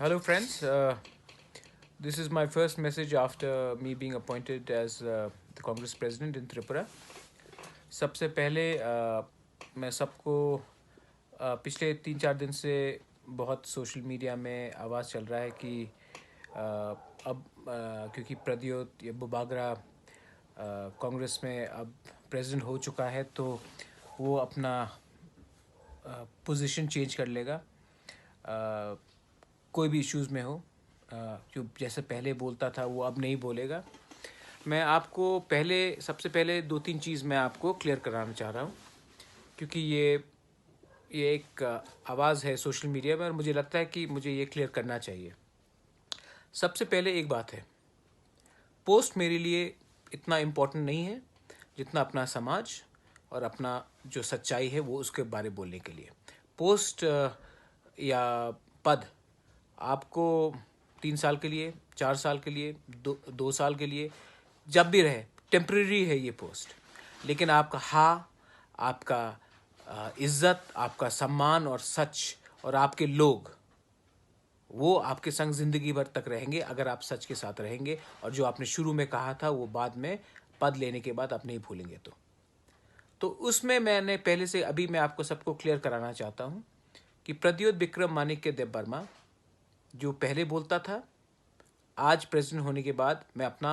Hello, friends. This is my first message after me being appointed as the Congress President in Tripura. सबसे पहले मैं सबको पिछले 3-4 दिन से बहुत सोशल मीडिया में आवाज़ चल रहा है कि अब क्योंकि प्रद्योत या बुबागरा कांग्रेस में अब प्रेसिडेंट हो चुका है तो वो अपना पोजीशन चेंज कर लेगा कोई भी इश्यूज़ में हो। जो जैसे पहले बोलता था वो अब नहीं बोलेगा। मैं आपको सबसे पहले 2-3 चीज़ मैं आपको क्लियर कराना चाह रहा हूँ, क्योंकि ये एक आवाज़ है सोशल मीडिया में और मुझे लगता है कि मुझे ये क्लियर करना चाहिए। सबसे पहले एक बात है, पोस्ट मेरे लिए इतना इम्पोर्टेंट नहीं है जितना अपना समाज और अपना जो सच्चाई है वो उसके बारे बोलने के लिए। पोस्ट या पद आपको 3 साल के लिए, 4 साल के लिए, 2 साल के लिए, जब भी रहे, टेम्परेरी है ये पोस्ट। लेकिन आपका आपका इज्जत, आपका सम्मान और सच और आपके लोग, वो आपके संग ज़िंदगी भर तक रहेंगे अगर आप सच के साथ रहेंगे और जो आपने शुरू में कहा था वो बाद में पद लेने के बाद आप नहीं भूलेंगे। तो उसमें मैंने पहले से अभी मैं आपको सबको क्लियर कराना चाहता हूँ कि प्रद्योत विक्रम माणिक्य देबबर्मा जो पहले बोलता था, आज प्रेसिडेंट होने के बाद मैं अपना